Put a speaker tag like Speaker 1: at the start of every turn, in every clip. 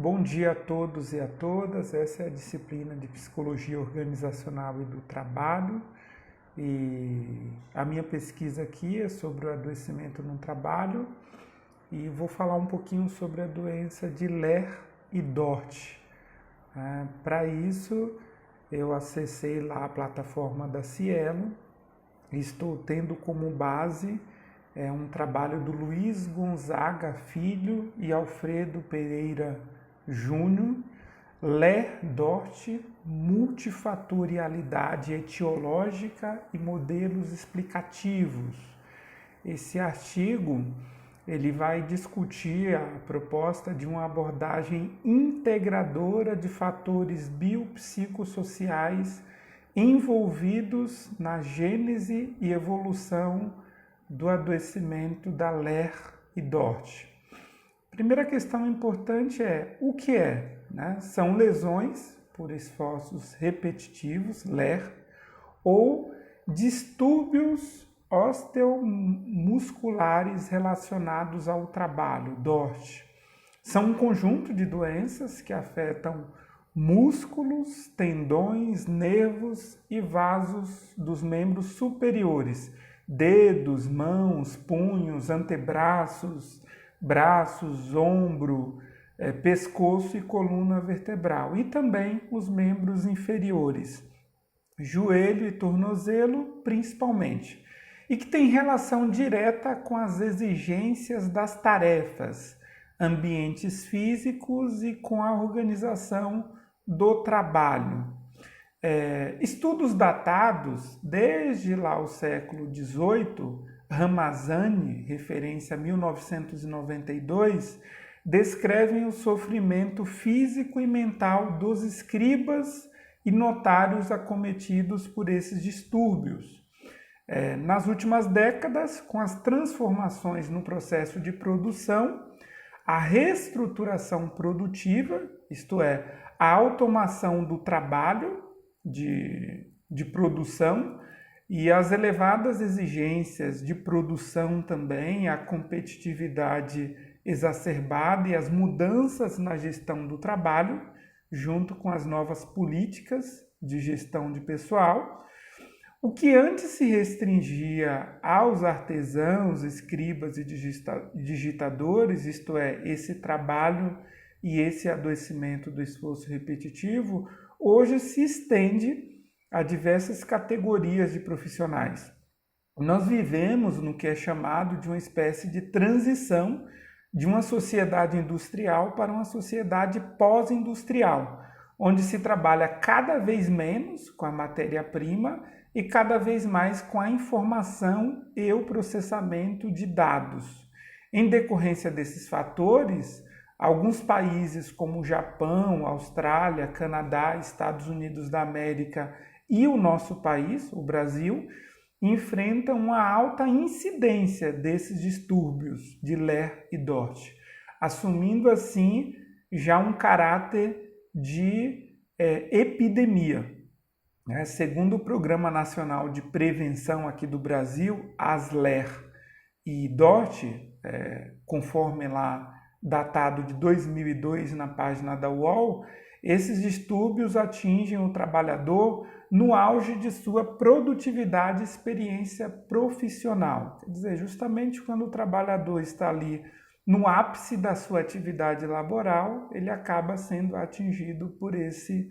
Speaker 1: Bom dia a todos e a todas. Essa é a disciplina de Psicologia Organizacional e do Trabalho. E a minha pesquisa aqui é sobre o adoecimento no trabalho e vou falar um pouquinho sobre a doença de Lehr e Dort. Para isso, eu acessei lá a plataforma da Cielo e estou tendo como base um trabalho do Luiz Gonzaga Filho e Alfredo Pereira Júnior, Lehr-Dort, multifatorialidade etiológica e modelos explicativos. Esse artigo ele vai discutir a proposta de uma abordagem integradora de fatores biopsicossociais envolvidos na gênese e evolução do adoecimento da Lehr e Dort. Primeira questão importante é o que é? São lesões por esforços repetitivos, Lehr, ou distúrbios osteomusculares relacionados ao trabalho, Dort. São um conjunto de doenças que afetam músculos, tendões, nervos e vasos dos membros superiores, dedos, mãos, punhos, antebraços, braços, ombro, pescoço e coluna vertebral, e também os membros inferiores, joelho e tornozelo principalmente, e que tem relação direta com as exigências das tarefas, ambientes físicos e com a organização do trabalho. Estudos datados desde lá o século XVIII, Ramazzani, referência a 1992, descrevem o sofrimento físico e mental dos escribas e notários acometidos por esses distúrbios. Nas últimas décadas, com as transformações no processo de produção, a reestruturação produtiva, isto é, a automação do trabalho de produção, e as elevadas exigências de produção também, a competitividade exacerbada e as mudanças na gestão do trabalho, junto com as novas políticas de gestão de pessoal. O que antes se restringia aos artesãos, escribas e digitadores, isto é, esse trabalho e esse adoecimento do esforço repetitivo, hoje se estende a diversas categorias de profissionais. Nós vivemos no que é chamado de uma espécie de transição de uma sociedade industrial para uma sociedade pós-industrial, onde se trabalha cada vez menos com a matéria-prima e cada vez mais com a informação e o processamento de dados. Em decorrência desses fatores, alguns países como o Japão, Austrália, Canadá, Estados Unidos da América e o nosso país, o Brasil, enfrentam uma alta incidência desses distúrbios de Lehr e Dort, assumindo assim já um caráter de epidemia. Segundo o Programa Nacional de Prevenção aqui do Brasil, as Lehr e Dort, conforme lá datado de 2002 na página da UOL, esses distúrbios atingem o trabalhador no auge de sua produtividade e experiência profissional. Quer dizer, justamente quando o trabalhador está ali no ápice da sua atividade laboral, ele acaba sendo atingido por esse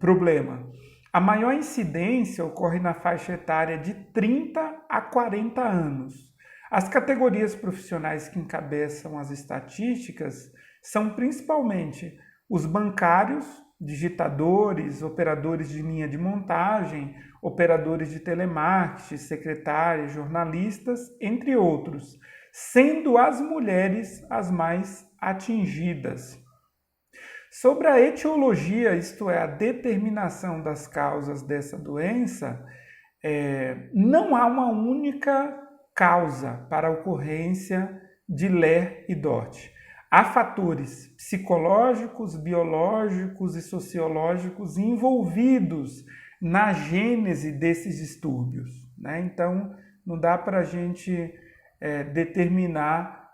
Speaker 1: problema. A maior incidência ocorre na faixa etária de 30 a 40 anos. As categorias profissionais que encabeçam as estatísticas são principalmente os bancários, digitadores, operadores de linha de montagem, operadores de telemarketing, secretárias, jornalistas, entre outros, sendo as mulheres as mais atingidas. Sobre a etiologia, isto é, a determinação das causas dessa doença, não há uma única causa para a ocorrência de Lehr e Dort. Há fatores psicológicos, biológicos e sociológicos envolvidos na gênese desses distúrbios, Então, não dá para a gente determinar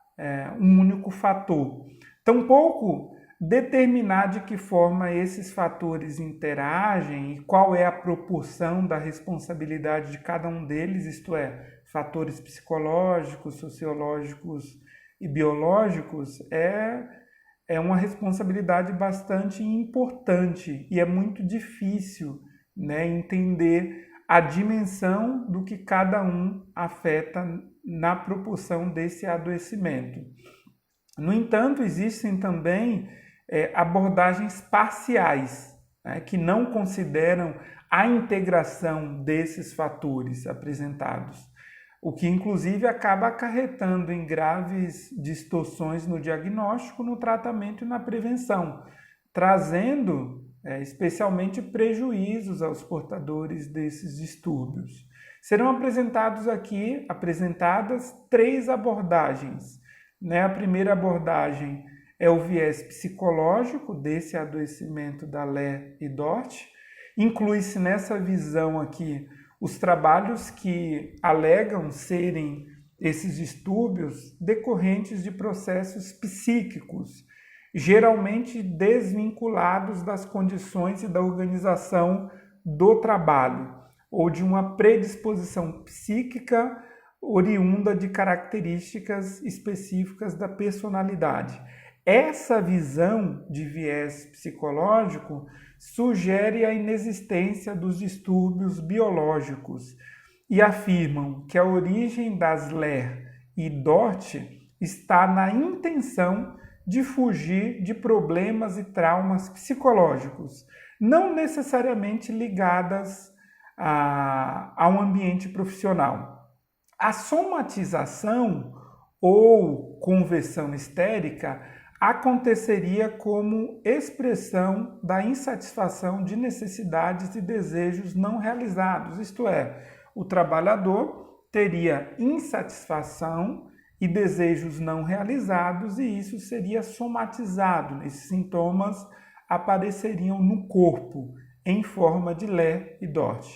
Speaker 1: um único fator. Tampouco determinar de que forma esses fatores interagem e qual é a proporção da responsabilidade de cada um deles, isto é, fatores psicológicos, sociológicos e biológicos, é uma responsabilidade bastante importante e é muito difícil, né, entender a dimensão do que cada um afeta na proporção desse adoecimento. No entanto, existem também abordagens parciais, né, que não consideram a integração desses fatores apresentados, o que inclusive acaba acarretando em graves distorções no diagnóstico, no tratamento e na prevenção, trazendo especialmente prejuízos aos portadores desses distúrbios. Serão apresentadas 3 abordagens. A primeira abordagem é o viés psicológico desse adoecimento da Lehr e Dort. Inclui-se nessa visão aqui os trabalhos que alegam serem esses distúrbios decorrentes de processos psíquicos, geralmente desvinculados das condições e da organização do trabalho, ou de uma predisposição psíquica oriunda de características específicas da personalidade. Essa visão de viés psicológico sugere a inexistência dos distúrbios biológicos e afirmam que a origem das Lehr e Dort está na intenção de fugir de problemas e traumas psicológicos, não necessariamente ligadas a um ambiente profissional. A somatização ou conversão histérica aconteceria como expressão da insatisfação de necessidades e desejos não realizados, isto é, o trabalhador teria insatisfação e desejos não realizados e isso seria somatizado, esses sintomas apareceriam no corpo em forma de Lehr e Dort.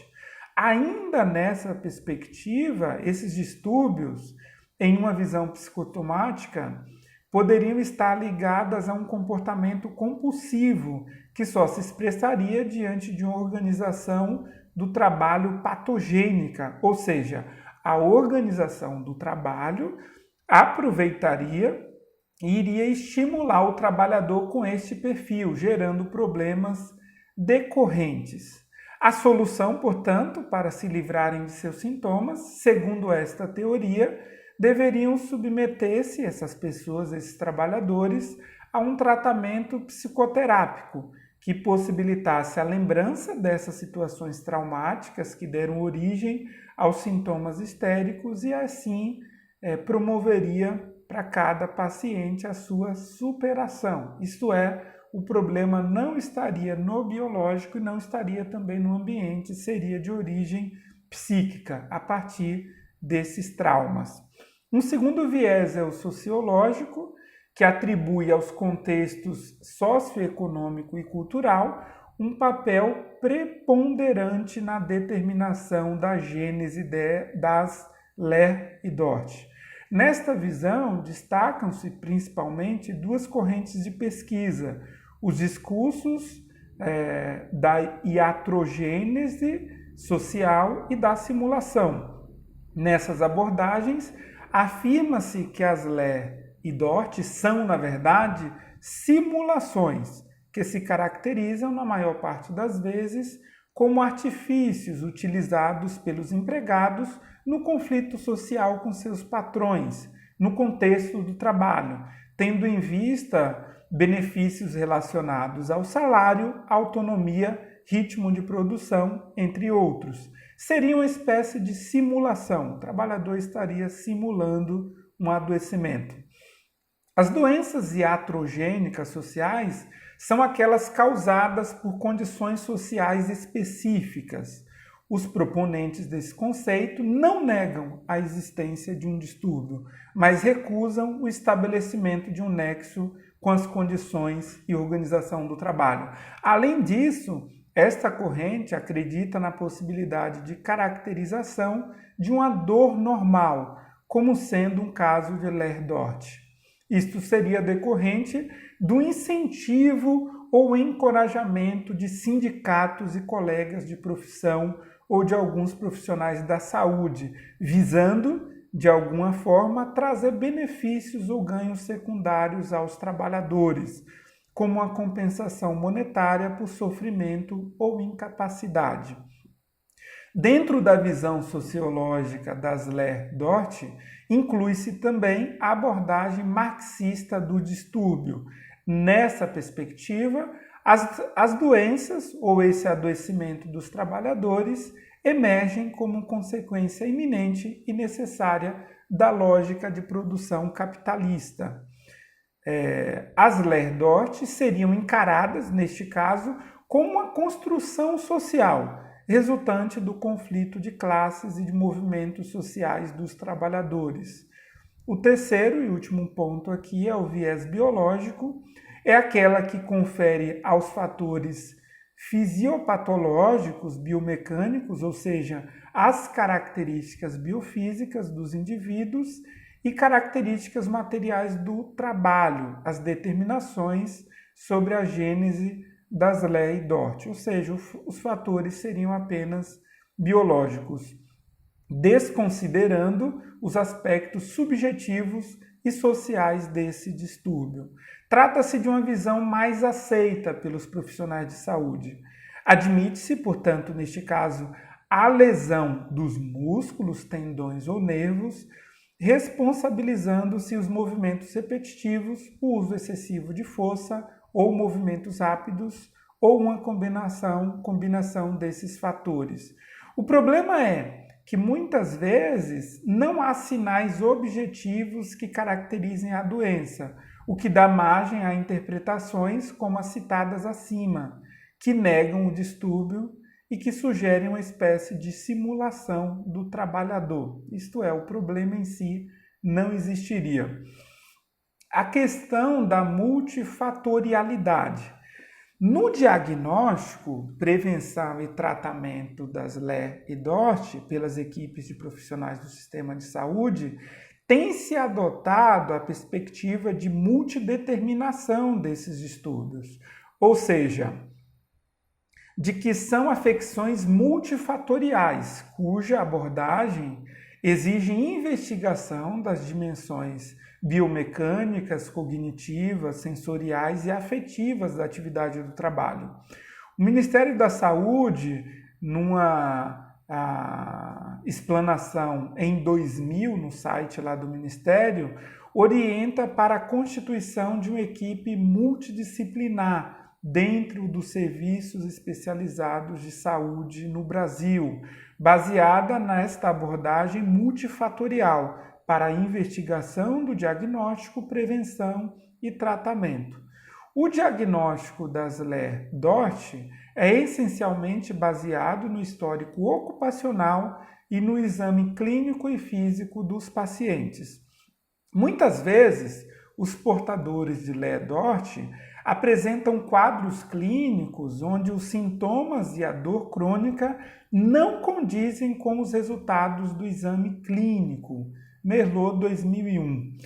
Speaker 1: Ainda nessa perspectiva, esses distúrbios, em uma visão psicotomática, poderiam estar ligadas a um comportamento compulsivo, que só se expressaria diante de uma organização do trabalho patogênica, ou seja, a organização do trabalho aproveitaria e iria estimular o trabalhador com este perfil, gerando problemas decorrentes. A solução, portanto, para se livrarem de seus sintomas, segundo esta teoria, deveriam submeter-se essas pessoas, esses trabalhadores, a um tratamento psicoterápico que possibilitasse a lembrança dessas situações traumáticas que deram origem aos sintomas histéricos e assim promoveria para cada paciente a sua superação. Isto é, o problema não estaria no biológico e não estaria também no ambiente, seria de origem psíquica, a partir desses traumas. Um segundo viés é o sociológico, que atribui aos contextos socioeconômico e cultural um papel preponderante na determinação da gênese das Lehr e Dort. Nesta visão, destacam-se principalmente 2 correntes de pesquisa, os discursos da iatrogênese social e da simulação. Nessas abordagens, afirma-se que as Lehr e Dort são, na verdade, simulações que se caracterizam, na maior parte das vezes, como artifícios utilizados pelos empregados no conflito social com seus patrões, no contexto do trabalho, tendo em vista benefícios relacionados ao salário, autonomia, ritmo de produção, entre outros. Seria uma espécie de simulação, o trabalhador estaria simulando um adoecimento. As doenças iatrogênicas sociais são aquelas causadas por condições sociais específicas. Os proponentes desse conceito não negam a existência de um distúrbio, mas recusam o estabelecimento de um nexo com as condições e organização do trabalho. Além disso, esta corrente acredita na possibilidade de caracterização de uma dor normal, como sendo um caso de Lehr-Dort. Isto seria decorrente do incentivo ou encorajamento de sindicatos e colegas de profissão ou de alguns profissionais da saúde, visando, de alguma forma, trazer benefícios ou ganhos secundários aos trabalhadores, como a compensação monetária por sofrimento ou incapacidade. Dentro da visão sociológica das Ler-Dort, inclui-se também a abordagem marxista do distúrbio. Nessa perspectiva, as doenças ou esse adoecimento dos trabalhadores emergem como consequência iminente e necessária da lógica de produção capitalista. As Ler-Dort seriam encaradas, neste caso, como uma construção social, resultante do conflito de classes e de movimentos sociais dos trabalhadores. O terceiro e último ponto aqui é o viés biológico, é aquela que confere aos fatores fisiopatológicos, biomecânicos, ou seja, as características biofísicas dos indivíduos e características materiais do trabalho, as determinações sobre a gênese das Ler-Dort, ou seja, os fatores seriam apenas biológicos, desconsiderando os aspectos subjetivos e sociais desse distúrbio. Trata-se de uma visão mais aceita pelos profissionais de saúde. Admite-se, portanto, neste caso, a lesão dos músculos, tendões ou nervos, responsabilizando-se os movimentos repetitivos, o uso excessivo de força ou movimentos rápidos ou uma combinação desses fatores. O problema é que muitas vezes não há sinais objetivos que caracterizem a doença, o que dá margem a interpretações como as citadas acima, que negam o distúrbio e que sugerem uma espécie de simulação do trabalhador. Isto é, o problema em si não existiria. A questão da multifatorialidade. No diagnóstico, prevenção e tratamento das Ler-Dort pelas equipes de profissionais do sistema de saúde, tem-se adotado a perspectiva de multideterminação desses distúrbios, ou seja, de que são afecções multifatoriais, cuja abordagem exige investigação das dimensões biomecânicas, cognitivas, sensoriais e afetivas da atividade do trabalho. O Ministério da Saúde, numa explanação em 2000 no site lá do Ministério, orienta para a constituição de uma equipe multidisciplinar dentro dos serviços especializados de saúde no Brasil, baseada nesta abordagem multifatorial para a investigação do diagnóstico, prevenção e tratamento. O diagnóstico das Ler-Dort é essencialmente baseado no histórico ocupacional e no exame clínico e físico dos pacientes. Muitas vezes, os portadores de Ler-Dort apresentam quadros clínicos onde os sintomas e a dor crônica não condizem com os resultados do exame clínico, Merlot 2001.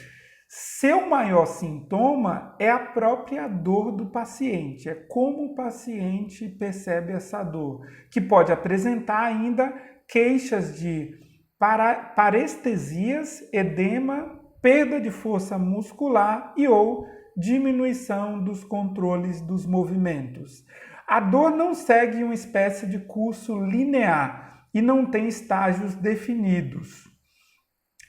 Speaker 1: Seu maior sintoma é a própria dor do paciente, é como o paciente percebe essa dor, que pode apresentar ainda queixas de parestesias, edema, perda de força muscular e ou diminuição dos controles dos movimentos. A dor não segue uma espécie de curso linear e não tem estágios definidos.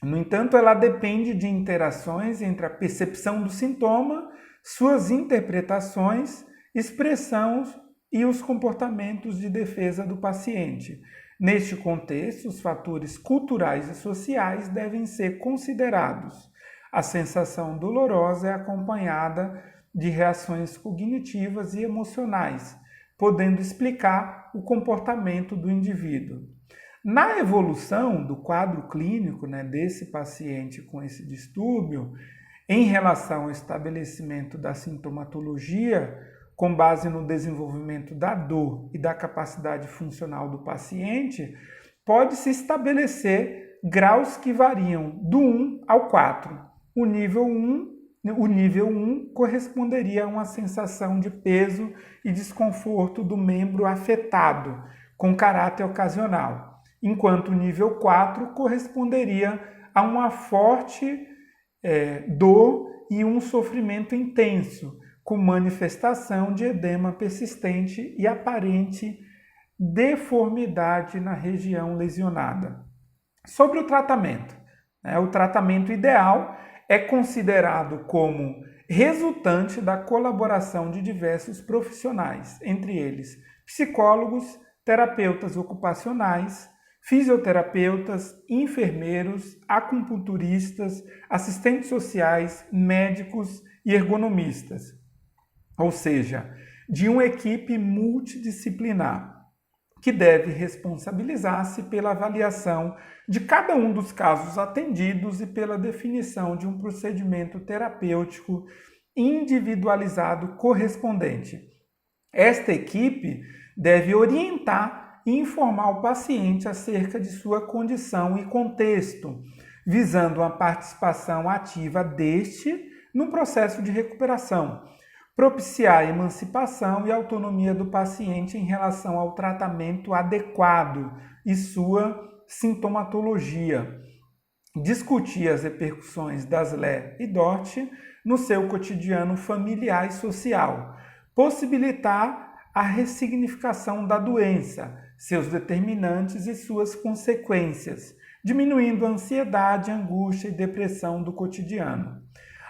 Speaker 1: No entanto, ela depende de interações entre a percepção do sintoma, suas interpretações, expressões e os comportamentos de defesa do paciente. Neste contexto, os fatores culturais e sociais devem ser considerados. A sensação dolorosa é acompanhada de reações cognitivas e emocionais, podendo explicar o comportamento do indivíduo. Na evolução do quadro clínico desse paciente com esse distúrbio, em relação ao estabelecimento da sintomatologia, com base no desenvolvimento da dor e da capacidade funcional do paciente, pode-se estabelecer graus que variam do 1 ao 4. O nível 1 o nível 1 corresponderia a uma sensação de peso e desconforto do membro afetado, com caráter ocasional, enquanto o nível 4 corresponderia a uma forte dor e um sofrimento intenso, com manifestação de edema persistente e aparente deformidade na região lesionada. Sobre o tratamento, o tratamento ideal é considerado como resultante da colaboração de diversos profissionais, entre eles psicólogos, terapeutas ocupacionais, fisioterapeutas, enfermeiros, acupunturistas, assistentes sociais, médicos e ergonomistas, ou seja, de uma equipe multidisciplinar, que deve responsabilizar-se pela avaliação de cada um dos casos atendidos e pela definição de um procedimento terapêutico individualizado correspondente. Esta equipe deve orientar e informar o paciente acerca de sua condição e contexto, visando a participação ativa deste no processo de recuperação, propiciar a emancipação e autonomia do paciente em relação ao tratamento adequado e sua sintomatologia, discutir as repercussões das LER e DORT no seu cotidiano familiar e social, possibilitar a ressignificação da doença, seus determinantes e suas consequências, diminuindo a ansiedade, angústia e depressão do cotidiano,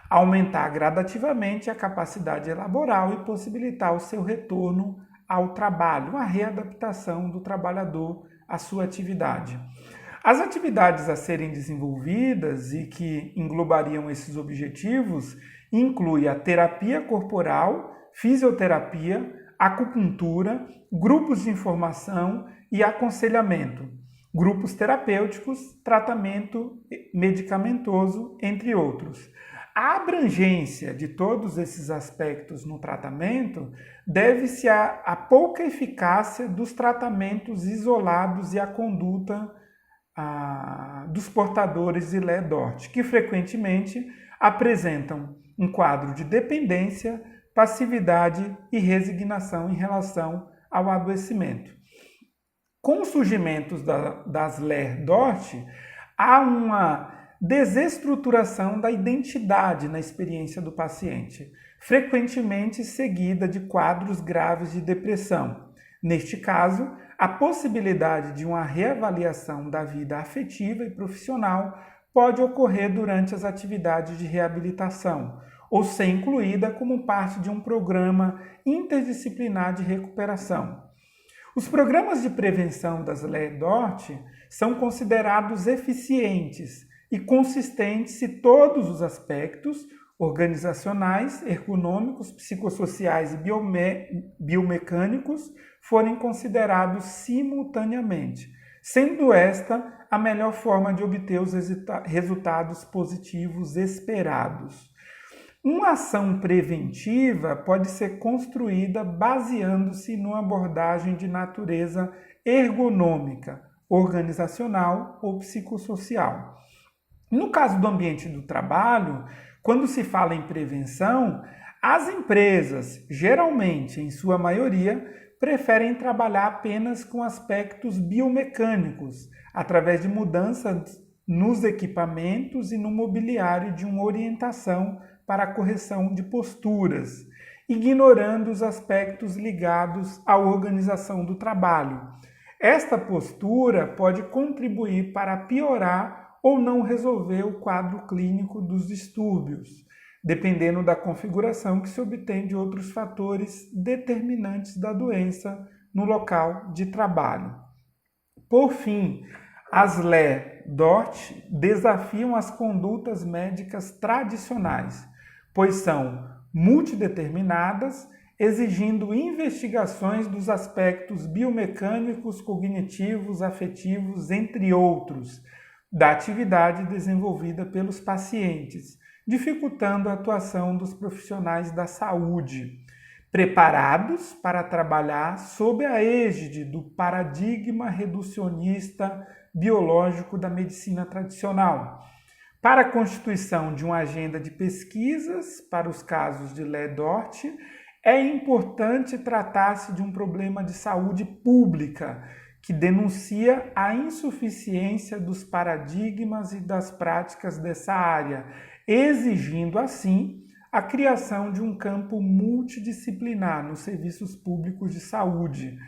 Speaker 1: aumentar gradativamente a capacidade laboral e possibilitar o seu retorno ao trabalho, a readaptação do trabalhador à sua atividade. As atividades a serem desenvolvidas e que englobariam esses objetivos incluem a terapia corporal, fisioterapia, acupuntura, grupos de informação e aconselhamento, grupos terapêuticos, tratamento medicamentoso, entre outros. A abrangência de todos esses aspectos no tratamento deve-se à pouca eficácia dos tratamentos isolados e à conduta dos portadores de LER-DORT, que frequentemente apresentam um quadro de dependência, passividade e resignação em relação ao adoecimento. Com os surgimentos das LER-DORT, há uma desestruturação da identidade na experiência do paciente, frequentemente seguida de quadros graves de depressão. Neste caso, a possibilidade de uma reavaliação da vida afetiva e profissional pode ocorrer durante as atividades de reabilitação, ou ser incluída como parte de um programa interdisciplinar de recuperação. Os programas de prevenção das LER-DORT são considerados eficientes e consistentes se todos os aspectos organizacionais, ergonômicos, psicossociais e biomecânicos forem considerados simultaneamente, sendo esta a melhor forma de obter os resultados positivos esperados. Uma ação preventiva pode ser construída baseando-se numa abordagem de natureza ergonômica, organizacional ou psicossocial. No caso do ambiente do trabalho, quando se fala em prevenção, as empresas, geralmente, em sua maioria, preferem trabalhar apenas com aspectos biomecânicos, através de mudanças nos equipamentos e no mobiliário de uma orientação para a correção de posturas, ignorando os aspectos ligados à organização do trabalho. Esta postura pode contribuir para piorar ou não resolver o quadro clínico dos distúrbios, dependendo da configuração que se obtém de outros fatores determinantes da doença no local de trabalho. Por fim, as LER-DORT desafiam as condutas médicas tradicionais, pois são multideterminadas, exigindo investigações dos aspectos biomecânicos, cognitivos, afetivos, entre outros, da atividade desenvolvida pelos pacientes, dificultando a atuação dos profissionais da saúde, preparados para trabalhar sob a égide do paradigma reducionista biológico da medicina tradicional, Para a constituição de uma agenda de pesquisas para os casos de Lé-Dort, é importante tratar-se de um problema de saúde pública, que denuncia a insuficiência dos paradigmas e das práticas dessa área, exigindo, assim, a criação de um campo multidisciplinar nos serviços públicos de saúde.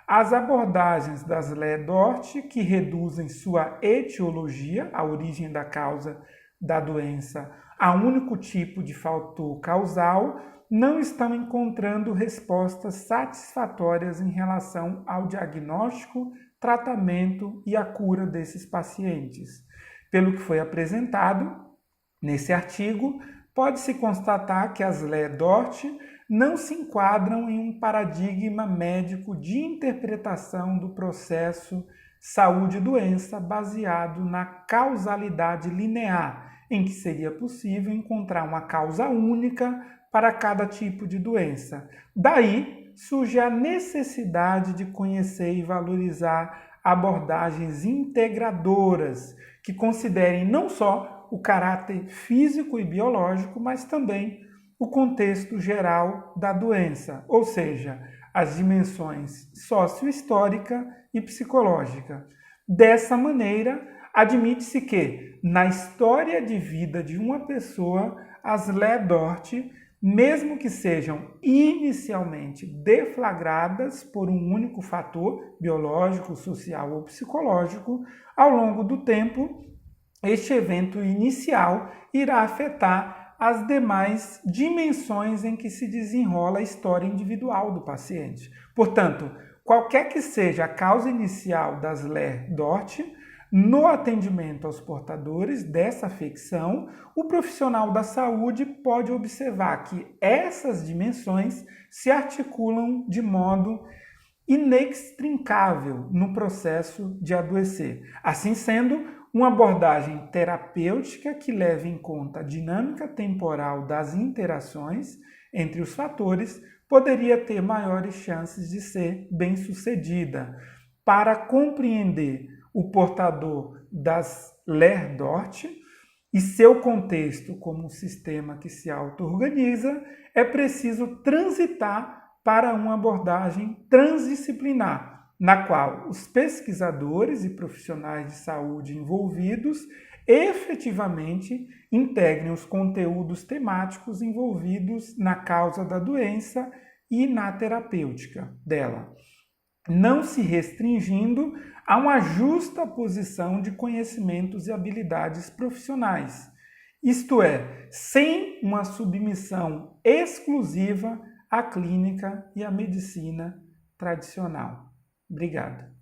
Speaker 1: As abordagens das Lé-Dort, que reduzem sua etiologia, a origem da causa da doença, a único tipo de fator causal, não estão encontrando respostas satisfatórias em relação ao diagnóstico, tratamento e a cura desses pacientes. Pelo que foi apresentado nesse artigo, pode-se constatar que as Lé-Dort não se enquadram em um paradigma médico de interpretação do processo saúde-doença baseado na causalidade linear, em que seria possível encontrar uma causa única para cada tipo de doença. Daí surge a necessidade de conhecer e valorizar abordagens integradoras que considerem não só o caráter físico e biológico, mas também o contexto geral da doença, ou seja, as dimensões sociohistórica e psicológica. Dessa maneira, admite-se que, na história de vida de uma pessoa, as Lé-Dort, mesmo que sejam inicialmente deflagradas por um único fator biológico, social ou psicológico, ao longo do tempo, este evento inicial irá afetar as demais dimensões em que se desenrola a história individual do paciente. Portanto, qualquer que seja a causa inicial das Lé-Dort, no atendimento aos portadores dessa afecção, o profissional da saúde pode observar que essas dimensões se articulam de modo inextricável no processo de adoecer. Assim sendo, uma abordagem terapêutica que leve em conta a dinâmica temporal das interações entre os fatores poderia ter maiores chances de ser bem-sucedida. Para compreender o portador das Lé-Dort e seu contexto como um sistema que se auto-organiza, é preciso transitar para uma abordagem transdisciplinar, na qual os pesquisadores e profissionais de saúde envolvidos efetivamente integrem os conteúdos temáticos envolvidos na causa da doença e na terapêutica dela, não se restringindo a uma justa posição de conhecimentos e habilidades profissionais, isto é, sem uma submissão exclusiva à clínica e à medicina tradicional. Obrigado.